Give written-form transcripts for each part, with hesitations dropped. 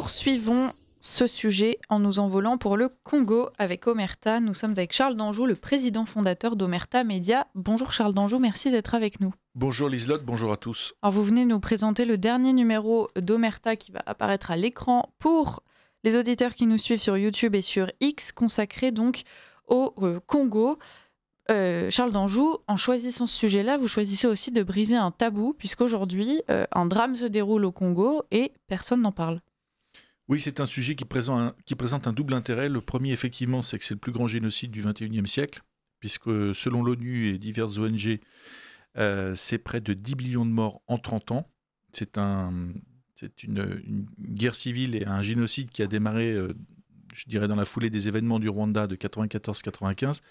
poursuivons ce sujet en nous envolant pour le Congo avec Omerta. Nous sommes avec Charles Danjou, le président fondateur d'Omerta Média. Bonjour Charles Danjou, merci d'être avec nous. Bonjour Liselotte, bonjour à tous. Alors vous venez nous présenter le dernier numéro d'Omerta qui va apparaître à l'écran pour les auditeurs qui nous suivent sur YouTube et sur X, consacré donc au Congo. Charles Danjou, en choisissant ce sujet-là, vous choisissez aussi de briser un tabou, puisqu'aujourd'hui, un drame se déroule au Congo et personne n'en parle. Oui, c'est un sujet qui présente un double intérêt. Le premier, effectivement, c'est que c'est le plus grand génocide du XXIe siècle, puisque selon l'ONU et diverses ONG, c'est près de 10 millions de morts en 30 ans. C'est une guerre civile et un génocide qui a démarré, je dirais, dans la foulée des événements du Rwanda de 94-95.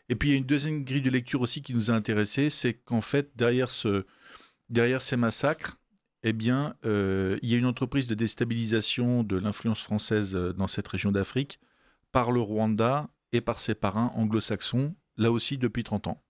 Et puis, il y a une deuxième grille de lecture aussi qui nous a intéressés, c'est qu'en fait, derrière ces massacres, eh bien, il y a une entreprise de déstabilisation de l'influence française dans cette région d'Afrique par le Rwanda et par ses parrains anglo-saxons, là aussi depuis 30 ans.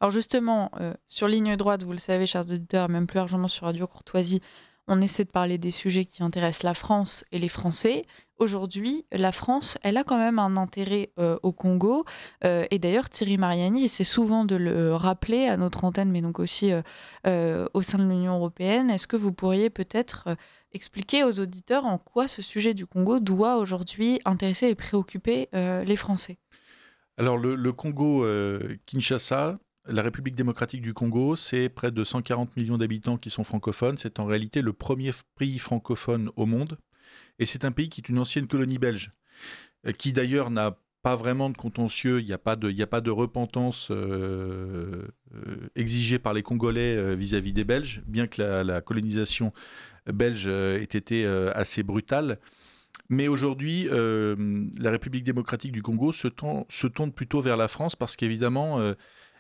Alors justement, sur Ligne Droite, vous le savez, chers auditeurs, et même plus largement sur Radio Courtoisie, on essaie de parler des sujets qui intéressent la France et les Français. Aujourd'hui, la France, elle a quand même un intérêt au Congo. Et d'ailleurs, Thierry Mariani essaie souvent de le rappeler à notre antenne, mais donc aussi au sein de l'Union européenne. Est-ce que vous pourriez peut-être expliquer aux auditeurs en quoi ce sujet du Congo doit aujourd'hui intéresser et préoccuper les Français ? Alors, le Congo, Kinshasa, la République démocratique du Congo, c'est près de 140 millions d'habitants qui sont francophones. C'est en réalité le premier pays francophone au monde. Et c'est un pays qui est une ancienne colonie belge, qui d'ailleurs n'a pas vraiment de contentieux. Il n'y a pas de repentance exigée par les Congolais vis-à-vis des Belges, bien que la colonisation belge ait été assez brutale. Mais aujourd'hui, la République démocratique du Congo se tourne plutôt vers la France parce qu'évidemment,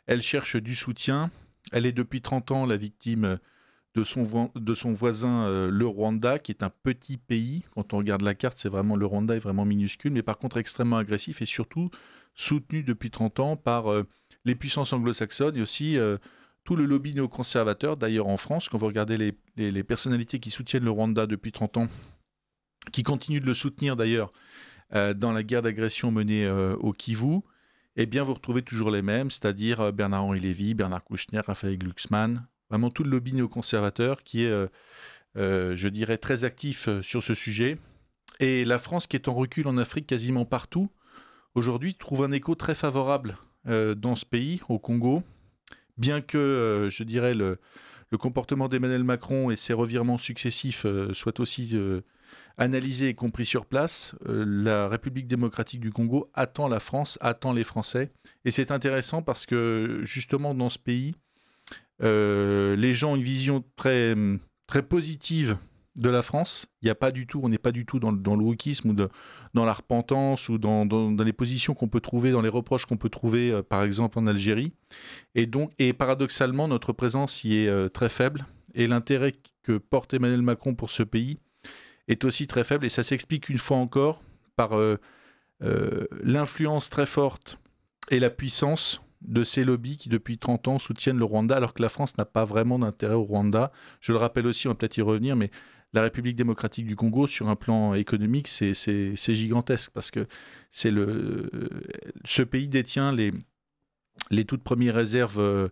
elle cherche du soutien. Elle est depuis 30 ans la victime de son voisin, le Rwanda, qui est un petit pays. Quand on regarde la carte, le Rwanda est vraiment minuscule, mais par contre extrêmement agressif et surtout soutenu depuis 30 ans par les puissances anglo-saxonnes et aussi tout le lobby néoconservateur. D'ailleurs, en France, quand vous regardez les personnalités qui soutiennent le Rwanda depuis 30 ans, qui continuent de le soutenir d'ailleurs dans la guerre d'agression menée au Kivu, eh bien vous retrouvez toujours les mêmes, c'est-à-dire Bernard-Henri Lévy, Bernard Kouchner, Raphaël Glucksmann, vraiment tout le lobby néoconservateur qui est, je dirais, très actif sur ce sujet. Et la France, qui est en recul en Afrique quasiment partout, aujourd'hui trouve un écho très favorable dans ce pays, au Congo, bien que, je dirais, le comportement d'Emmanuel Macron et ses revirements successifs soient aussi analysés et compris sur place. La République démocratique du Congo attend la France, attend les Français. Et c'est intéressant parce que, justement, dans ce pays, les gens ont une vision très, très positive de la France. On n'est pas du tout dans le wokisme ou dans la repentance ou dans les positions qu'on peut trouver, dans les reproches qu'on peut trouver, par exemple, en Algérie. Et paradoxalement, notre présence y est très faible. Et l'intérêt que porte Emmanuel Macron pour ce pays est aussi très faible. Et ça s'explique une fois encore par l'influence très forte et la puissance de ces lobbies qui, depuis 30 ans, soutiennent le Rwanda, alors que la France n'a pas vraiment d'intérêt au Rwanda. Je le rappelle aussi, on va peut-être y revenir, mais la République démocratique du Congo, sur un plan économique, c'est gigantesque, parce que ce pays détient les toutes premières réserves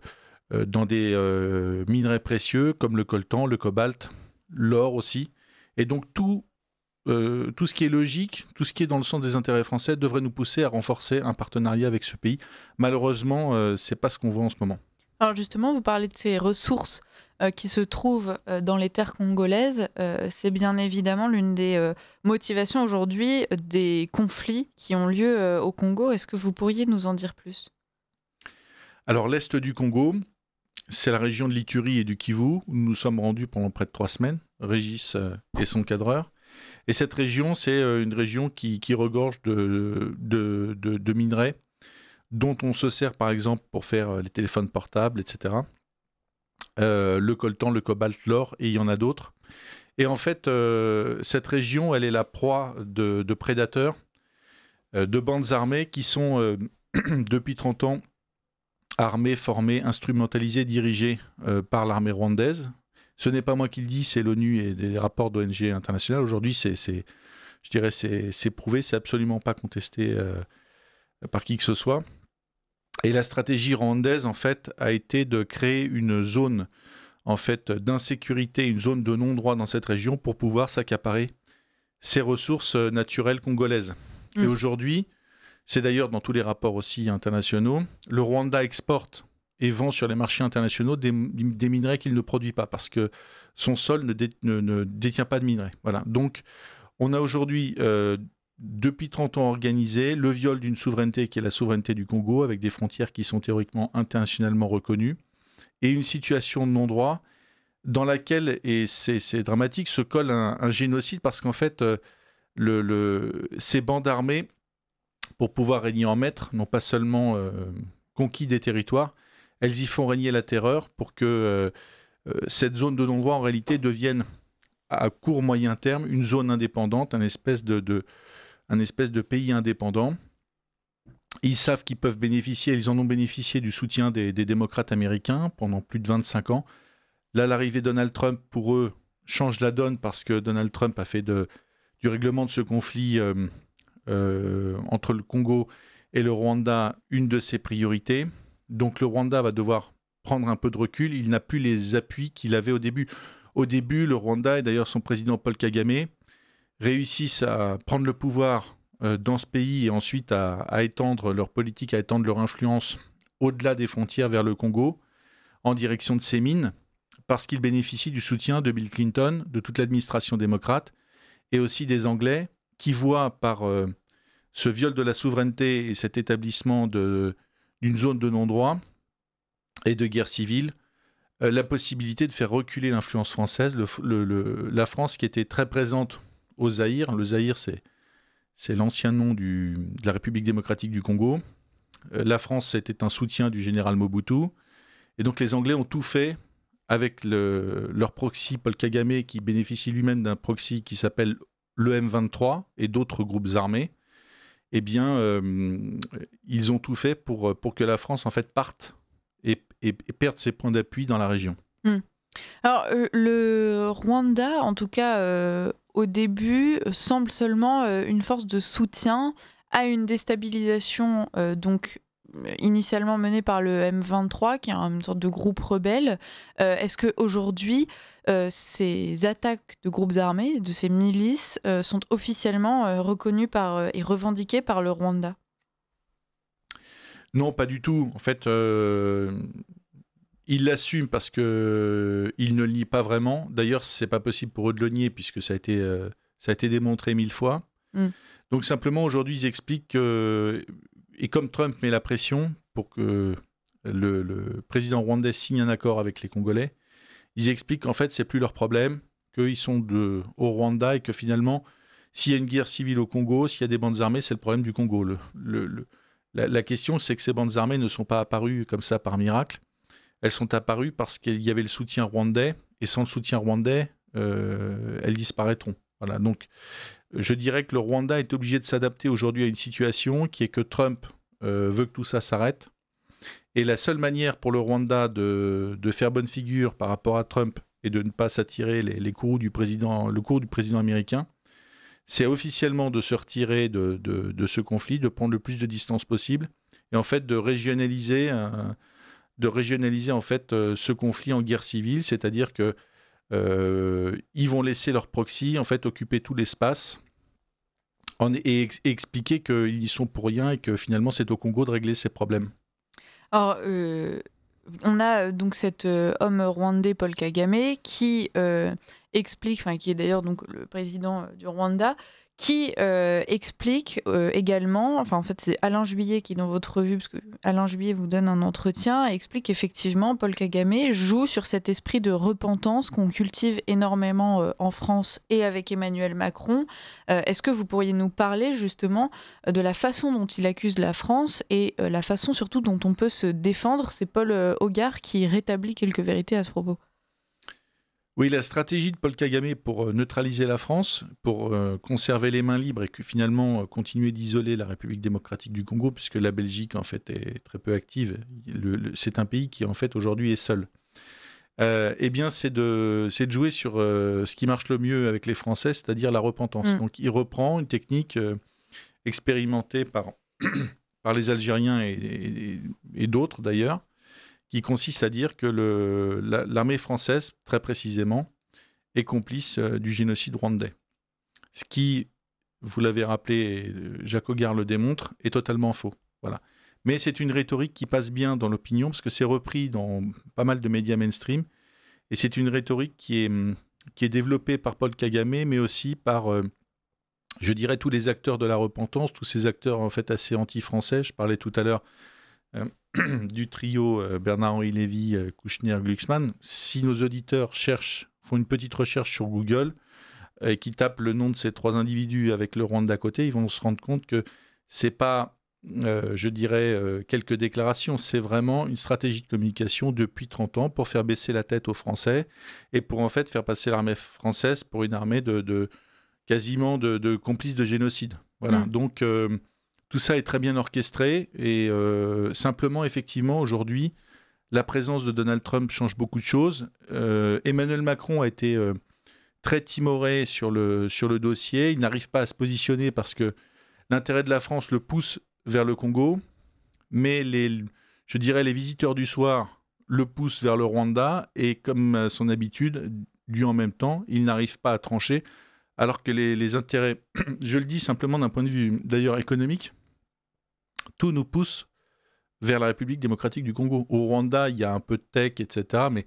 dans des minerais précieux, comme le coltan, le cobalt, l'or aussi. Et donc tout ce qui est logique, tout ce qui est dans le sens des intérêts français devrait nous pousser à renforcer un partenariat avec ce pays. Malheureusement, ce n'est pas ce qu'on voit en ce moment. Alors justement, vous parlez de ces ressources qui se trouvent dans les terres congolaises. C'est bien évidemment l'une des motivations aujourd'hui des conflits qui ont lieu au Congo. Est-ce que vous pourriez nous en dire plus ? Alors l'Est du Congo, c'est la région de l'Ituri et du Kivu, où nous nous sommes rendus pendant près de 3 semaines, Régis et son cadreur. Et cette région, c'est une région qui regorge de minerais dont on se sert par exemple pour faire les téléphones portables, etc. Le coltan, le cobalt, l'or, et il y en a d'autres. Et en fait, cette région, elle est la proie de prédateurs, de bandes armées qui sont, depuis 30 ans, armées, formées, instrumentalisées, dirigées par l'armée rwandaise. Ce n'est pas moi qui le dis, c'est l'ONU et des rapports d'ONG internationales. Aujourd'hui, je dirais c'est prouvé, c'est absolument pas contesté par qui que ce soit. Et la stratégie rwandaise, en fait, a été de créer une zone en fait, d'insécurité, une zone de non-droit dans cette région pour pouvoir s'accaparer ces ressources naturelles congolaises. Et aujourd'hui, c'est d'ailleurs dans tous les rapports aussi internationaux, le Rwanda exporte et vend sur les marchés internationaux des minerais qu'il ne produit pas parce que son sol ne détient pas de minerais. Voilà. Donc, on a aujourd'hui, depuis 30 ans, organisé le viol d'une souveraineté qui est la souveraineté du Congo avec des frontières qui sont théoriquement internationalement reconnues et une situation de non-droit dans laquelle, et c'est dramatique, se colle un génocide parce qu'en fait, ces bandes armées, pour pouvoir régner en maître, n'ont pas seulement conquis des territoires, elles y font régner la terreur pour que cette zone de non-droit, en réalité, devienne à court moyen terme une zone indépendante, un espèce de pays indépendant. Ils savent qu'ils peuvent bénéficier, ils en ont bénéficié du soutien des démocrates américains pendant plus de 25 ans. Là, l'arrivée de Donald Trump, pour eux, change la donne parce que Donald Trump a fait du règlement de ce conflit entre le Congo et le Rwanda une de ses priorités. Donc le Rwanda va devoir prendre un peu de recul. Il n'a plus les appuis qu'il avait au début. Au début, le Rwanda, et d'ailleurs son président Paul Kagame, réussissent à prendre le pouvoir dans ce pays et ensuite à étendre leur politique, à étendre leur influence au-delà des frontières vers le Congo, en direction de ces mines, parce qu'ils bénéficient du soutien de Bill Clinton, de toute l'administration démocrate, et aussi des Anglais, qui voient par ce viol de la souveraineté et cet établissement d'une zone de non-droit et de guerre civile, la possibilité de faire reculer l'influence française. La France qui était très présente au Zaïre. Le Zaïre, c'est l'ancien nom de la République démocratique du Congo. La France, c'était un soutien du général Mobutu. Et donc les Anglais ont tout fait avec leur proxy Paul Kagame, qui bénéficie lui-même d'un proxy qui s'appelle le M23 et d'autres groupes armés. Eh bien, ils ont tout fait pour que la France, en fait, parte et perde ses points d'appui dans la région. Alors, le Rwanda, en tout cas, au début, semble seulement une force de soutien à une déstabilisation donc initialement menée par le M23, qui est une sorte de groupe rebelle. Est-ce qu'aujourd'hui, ces attaques de groupes armés, de ces milices, sont officiellement reconnues et revendiquées par le Rwanda ? Non, pas du tout. En fait, ils l'assument parce qu'ils ne le nient pas vraiment. D'ailleurs, ce n'est pas possible pour eux de le nier puisque ça a été démontré 1000 fois. Donc simplement, aujourd'hui, ils expliquent que, et comme Trump met la pression pour que le président rwandais signe un accord avec les Congolais, ils expliquent qu'en fait, c'est plus leur problème, qu'ils sont au Rwanda et que finalement, s'il y a une guerre civile au Congo, s'il y a des bandes armées, c'est le problème du Congo. La question, c'est que ces bandes armées ne sont pas apparues comme ça par miracle. Elles sont apparues parce qu'il y avait le soutien rwandais, et sans le soutien rwandais, elles disparaîtront. Voilà. Donc, je dirais que le Rwanda est obligé de s'adapter aujourd'hui à une situation qui est que Trump veut que tout ça s'arrête. Et la seule manière pour le Rwanda de faire bonne figure par rapport à Trump et de ne pas s'attirer le courroux du président américain, c'est officiellement de se retirer de ce conflit, de prendre le plus de distance possible et en fait de régionaliser en fait ce conflit en guerre civile, c'est-à-dire que ils vont laisser leur proxy en fait occuper tout l'espace et expliquer qu'ils y sont pour rien et que finalement c'est au Congo de régler ses problèmes. Alors, on a donc cet homme rwandais, Paul Kagame, qui explique, enfin qui est d'ailleurs donc le président du Rwanda, qui explique également, enfin en fait c'est Alain Juillet qui est dans votre revue, parce que Alain Juillet vous donne un entretien, et explique qu'effectivement Paul Kagame joue sur cet esprit de repentance qu'on cultive énormément en France et avec Emmanuel Macron. Est-ce que vous pourriez nous parler justement de la façon dont il accuse la France et la façon surtout dont on peut se défendre? C'est Paul Hogar qui rétablit quelques vérités à ce propos. Oui, la stratégie de Paul Kagame pour neutraliser la France, pour conserver les mains libres et que finalement continuer d'isoler la République démocratique du Congo, puisque la Belgique en fait est très peu active. C'est un pays qui en fait aujourd'hui est seul. eh bien, c'est de jouer sur ce qui marche le mieux avec les Français, c'est-à-dire la repentance. Donc, il reprend une technique expérimentée par les Algériens et d'autres d'ailleurs, qui consiste à dire que l'armée française, très précisément, est complice du génocide rwandais. Ce qui, vous l'avez rappelé, et Jacques Auguard le démontre, est totalement faux. Voilà. Mais c'est une rhétorique qui passe bien dans l'opinion, parce que c'est repris dans pas mal de médias mainstream, et c'est une rhétorique qui est développée par Paul Kagame, mais aussi par, je dirais, tous les acteurs de la repentance, tous ces acteurs en fait assez anti-français. Je parlais tout à l'heure du trio Bernard-Henri Lévy, Kouchner, Glucksmann. Si nos auditeurs font une petite recherche sur Google et qui tapent le nom de ces 3 individus avec le Rwanda à côté, ils vont se rendre compte que c'est pas, je dirais, quelques déclarations, c'est vraiment une stratégie de communication depuis 30 ans pour faire baisser la tête aux Français et pour en fait faire passer l'armée française pour une armée quasiment de complices de génocide. Voilà. Donc tout ça est très bien orchestré et simplement, effectivement, aujourd'hui, la présence de Donald Trump change beaucoup de choses. Emmanuel Macron a été très timoré sur le dossier. Il n'arrive pas à se positionner parce que l'intérêt de la France le pousse vers le Congo, mais je dirais les visiteurs du soir le poussent vers le Rwanda et comme à son habitude, lui en même temps, il n'arrive pas à trancher alors que les intérêts, je le dis simplement d'un point de vue d'ailleurs économique, tout nous pousse vers la République démocratique du Congo. Au Rwanda, il y a un peu de tech, etc., mais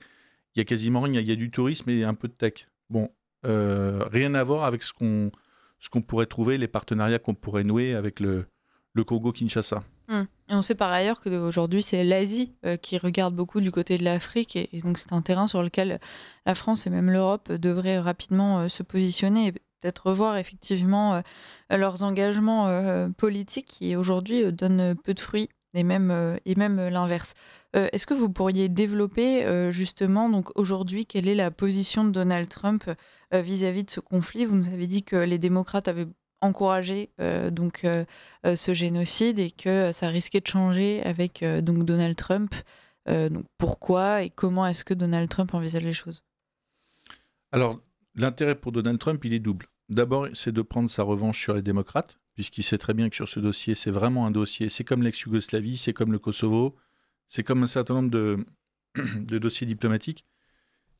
il y a quasiment rien. Il y a du tourisme et un peu de tech. Bon, rien à voir avec ce qu'on pourrait trouver, les partenariats qu'on pourrait nouer avec le Congo-Kinshasa. Et on sait par ailleurs qu'aujourd'hui, c'est l'Asie qui regarde beaucoup du côté de l'Afrique. Et donc, c'est un terrain sur lequel la France et même l'Europe devraient rapidement se positionner et peut-être revoir effectivement leurs engagements politiques qui aujourd'hui donnent peu de fruits et même l'inverse. Est-ce que vous pourriez développer justement, donc aujourd'hui, quelle est la position de Donald Trump vis-à-vis de ce conflit? Vous nous avez dit que les démocrates avaient encouragé ce génocide et que ça risquait de changer avec donc Donald Trump. Donc pourquoi et comment est-ce que Donald Trump envisage les choses? Alors, l'intérêt pour Donald Trump, il est double. D'abord, c'est de prendre sa revanche sur les démocrates, puisqu'il sait très bien que sur ce dossier, c'est vraiment un dossier, c'est comme l'ex-Yougoslavie, c'est comme le Kosovo, c'est comme un certain nombre de dossiers diplomatiques.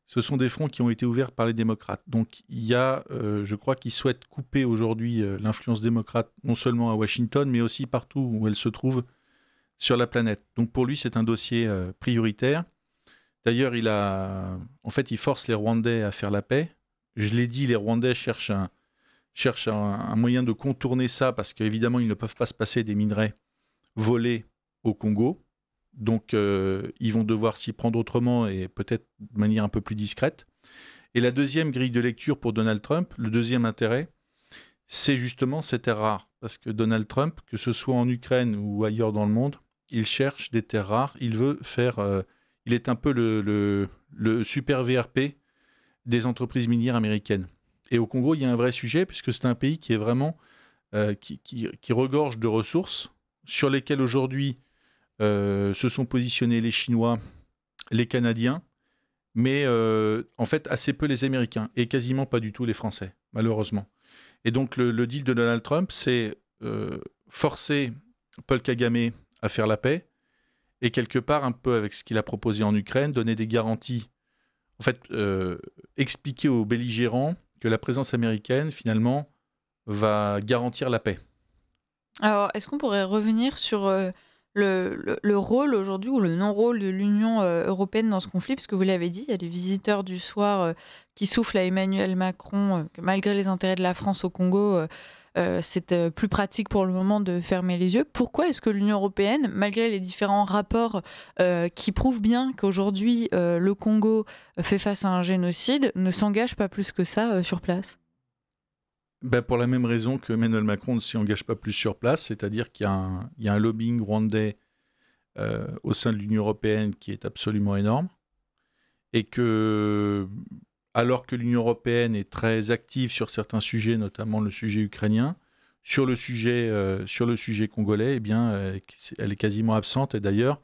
Ce sont des fronts qui ont été ouverts par les démocrates. Donc il y a, je crois, qu'ils souhaitent couper aujourd'hui l'influence démocrate, non seulement à Washington, mais aussi partout où elle se trouve sur la planète. Donc pour lui, c'est un dossier prioritaire. D'ailleurs, il force les Rwandais à faire la paix. Je l'ai dit, les Rwandais cherchent un moyen de contourner ça, parce qu'évidemment, ils ne peuvent pas se passer des minerais volés au Congo. Donc, ils vont devoir s'y prendre autrement et peut-être de manière un peu plus discrète. Et la deuxième grille de lecture pour Donald Trump, le deuxième intérêt, c'est justement ces terres rares. Parce que Donald Trump, que ce soit en Ukraine ou ailleurs dans le monde, il cherche des terres rares. Il veut faire... il est un peu le super VRP des entreprises minières américaines. Et au Congo, il y a un vrai sujet, puisque c'est un pays qui est vraiment... qui regorge de ressources sur lesquelles aujourd'hui... se sont positionnés les Chinois, les Canadiens, mais en fait assez peu les Américains et quasiment pas du tout les Français, malheureusement. Et donc le deal de Donald Trump, c'est forcer Paul Kagame à faire la paix et quelque part, un peu avec ce qu'il a proposé en Ukraine, donner des garanties, en fait expliquer aux belligérants que la présence américaine, finalement, va garantir la paix. Alors, est-ce qu'on pourrait revenir sur le rôle aujourd'hui ou le non-rôle de l'Union européenne dans ce conflit? Parce que vous l'avez dit, il y a des visiteurs du soir qui soufflent à Emmanuel Macron que malgré les intérêts de la France au Congo, c'est plus pratique pour le moment de fermer les yeux. Pourquoi est-ce que l'Union européenne, malgré les différents rapports qui prouvent bien qu'aujourd'hui le Congo fait face à un génocide, ne s'engage pas plus que ça sur place? Pour la même raison que Emmanuel Macron ne s'y engage pas plus sur place, c'est-à-dire qu'il y a un lobbying rwandais au sein de l'Union européenne qui est absolument énorme, et que, alors que l'Union européenne est très active sur certains sujets, notamment le sujet ukrainien, sur le sujet congolais, eh bien, elle est quasiment absente, et d'ailleurs,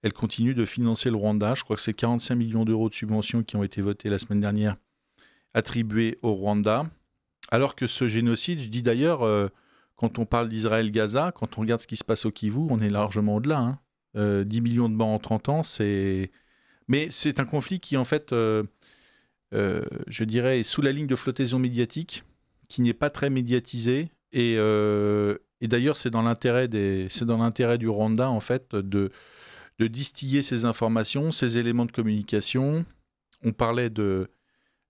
elle continue de financer le Rwanda. Je crois que c'est 45 millions d'euros de subventions qui ont été votés la semaine dernière, attribués au Rwanda. Alors que ce génocide, je dis d'ailleurs, quand on parle d'Israël-Gaza, quand on regarde ce qui se passe au Kivu, on est largement au-delà. 10 millions de morts en 30 ans, c'est... Mais c'est un conflit qui, en fait, je dirais, est sous la ligne de flottaison médiatique, qui n'est pas très médiatisé. Et d'ailleurs, c'est dans l'intérêt du Rwanda, en fait, de distiller ces informations, ces éléments de communication. On parlait de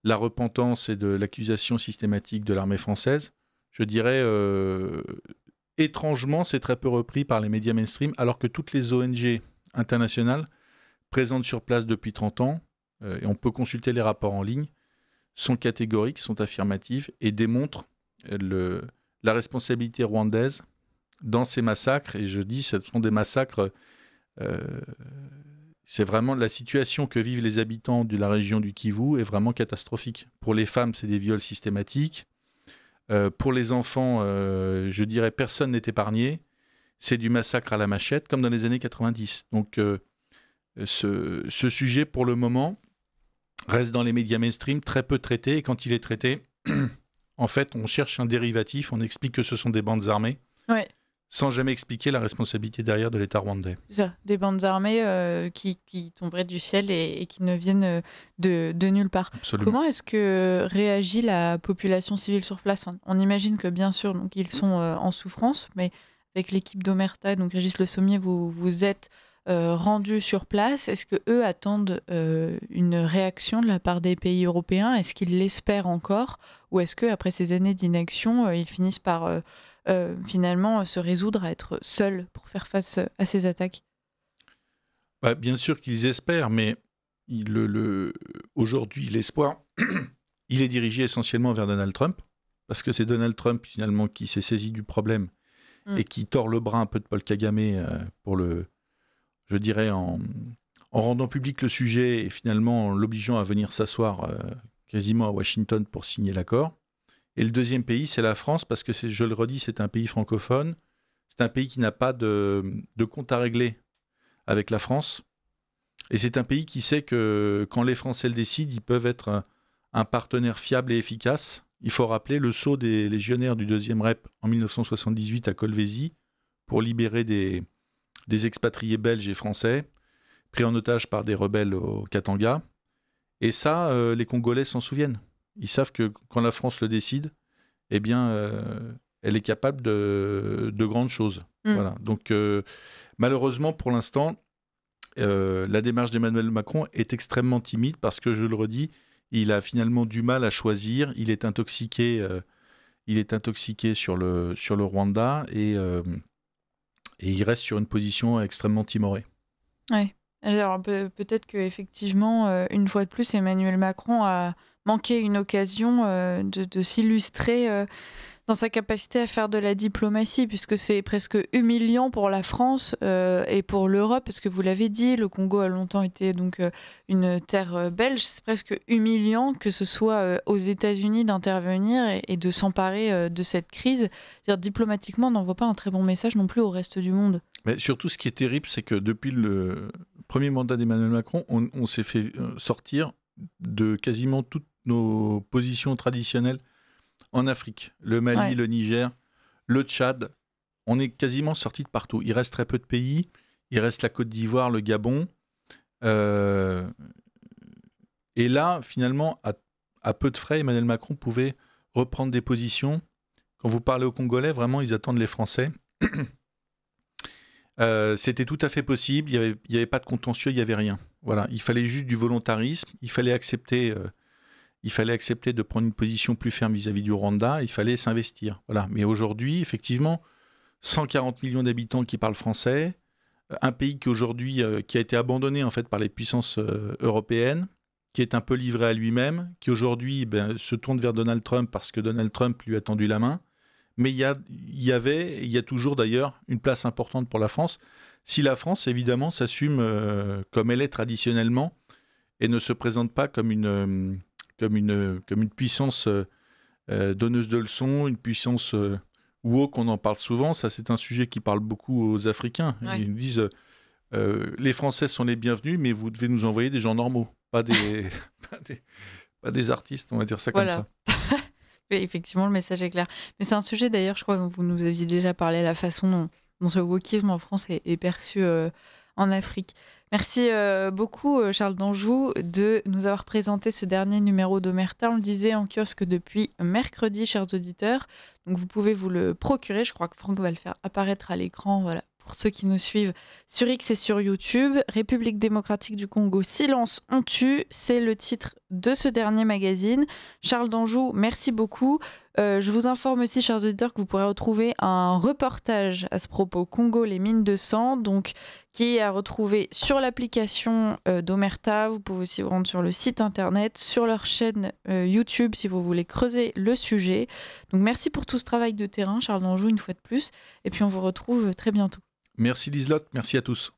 la repentance et de l'accusation systématique de l'armée française. Je dirais, étrangement, c'est très peu repris par les médias mainstream, alors que toutes les ONG internationales présentes sur place depuis 30 ans, et on peut consulter les rapports en ligne, sont catégoriques, sont affirmatives et démontrent la responsabilité rwandaise dans ces massacres. Et je dis, ce sont des massacres... c'est vraiment la situation que vivent les habitants de la région du Kivu est vraiment catastrophique. Pour les femmes, c'est des viols systématiques. Pour les enfants, je dirais personne n'est épargné. C'est du massacre à la machette, comme dans les années 90. Donc, ce sujet, pour le moment, reste dans les médias mainstream, très peu traité. Et quand il est traité, en fait, on cherche un dérivatif, on explique que ce sont des bandes armées. Ouais. Sans jamais expliquer la responsabilité derrière de l'État rwandais. C'est ça, des bandes armées qui tomberaient du ciel et qui ne viennent de nulle part. Absolument. Comment est-ce que réagit la population civile sur place ? On imagine que bien sûr, donc, ils sont en souffrance, mais avec l'équipe d'Omerta, donc Régis Le Sommier, vous êtes rendus sur place. Est-ce qu'eux attendent une réaction de la part des pays européens ? Est-ce qu'ils l'espèrent encore ? Ou est-ce qu'après ces années d'inaction, ils finissent par... finalement se résoudre à être seuls pour faire face à ces attaques ? Bien sûr qu'ils espèrent, mais aujourd'hui, l'espoir, il est dirigé essentiellement vers Donald Trump, parce que c'est Donald Trump finalement qui s'est saisi du problème et qui tord le bras un peu de Paul Kagame je dirais, en rendant public le sujet et finalement en l'obligeant à venir s'asseoir quasiment à Washington pour signer l'accord. Et le deuxième pays, c'est la France, parce que, je le redis, c'est un pays francophone. C'est un pays qui n'a pas de compte à régler avec la France. Et c'est un pays qui sait que quand les Français le décident, ils peuvent être un partenaire fiable et efficace. Il faut rappeler le saut des légionnaires du 2e REP en 1978 à Kolwezi pour libérer des expatriés belges et français pris en otage par des rebelles au Katanga. Et ça, les Congolais s'en souviennent. Ils savent que quand la France le décide, eh bien, elle est capable de grandes choses. Voilà. Donc, malheureusement, pour l'instant, la démarche d'Emmanuel Macron est extrêmement timide parce que, je le redis, il a finalement du mal à choisir. Il est intoxiqué sur le Rwanda et il reste sur une position extrêmement timorée. Oui. Alors, peut-être qu'effectivement, une fois de plus, Emmanuel Macron a manqué une occasion de s'illustrer dans sa capacité à faire de la diplomatie, puisque c'est presque humiliant pour la France et pour l'Europe, parce que vous l'avez dit, le Congo a longtemps été donc une terre belge. C'est presque humiliant que ce soit aux États-Unis d'intervenir et de s'emparer de cette crise. C'est-à-dire, diplomatiquement, on n'envoie pas un très bon message non plus au reste du monde. Mais surtout, ce qui est terrible, c'est que depuis le premier mandat d'Emmanuel Macron, on s'est fait sortir de quasiment toutes nos positions traditionnelles en Afrique. Le Mali, le Niger, le Tchad, on est quasiment sorti de partout. Il reste très peu de pays. Il reste la Côte d'Ivoire, le Gabon. Et là, finalement, à peu de frais, Emmanuel Macron pouvait reprendre des positions. Quand vous parlez aux Congolais, vraiment, ils attendent les Français. C'était tout à fait possible. Il n'y avait pas de contentieux, il n'y avait rien. Voilà. Il fallait juste du volontarisme. Il fallait accepter de prendre une position plus ferme vis-à-vis du Rwanda. Il fallait s'investir. Voilà. Mais aujourd'hui, effectivement, 140 millions d'habitants qui parlent français, un pays qui aujourd'hui qui a été abandonné en fait par les puissances européennes, qui est un peu livré à lui-même, qui aujourd'hui se tourne vers Donald Trump parce que Donald Trump lui a tendu la main. Mais il y a toujours d'ailleurs une place importante pour la France. Si la France, évidemment, s'assume comme elle est traditionnellement et ne se présente pas comme une puissance donneuse de leçons, une puissance woke, on en parle souvent. Ça, c'est un sujet qui parle beaucoup aux Africains. Ouais. Ils nous disent Les Français sont les bienvenus, mais vous devez nous envoyer des gens normaux, pas des, pas des artistes, on va dire ça comme Voilà. ça. Oui, effectivement, le message est clair. Mais c'est un sujet d'ailleurs, je crois, dont vous nous aviez déjà parlé, la façon dont ce wokisme en France est perçu en Afrique. Merci beaucoup, Charles d'Anjou, de nous avoir présenté ce dernier numéro d'Omerta. On le disait en kiosque depuis mercredi, chers auditeurs. Donc vous pouvez vous le procurer. Je crois que Franck va le faire apparaître à l'écran. Voilà. Pour ceux qui nous suivent sur X et sur YouTube, République démocratique du Congo, silence, on tue, c'est le titre de ce dernier magazine. Charles d'Anjou, merci beaucoup. Je vous informe aussi, chers auditeurs, que vous pourrez retrouver un reportage à ce propos, Congo, les mines de sang, donc, qui est à retrouver sur l'application d'Omerta. Vous pouvez aussi vous rendre sur le site internet, sur leur chaîne YouTube, si vous voulez creuser le sujet. Donc merci pour tout ce travail de terrain, Charles d'Anjou, une fois de plus. Et puis on vous retrouve très bientôt. Merci Liselotte, merci à tous.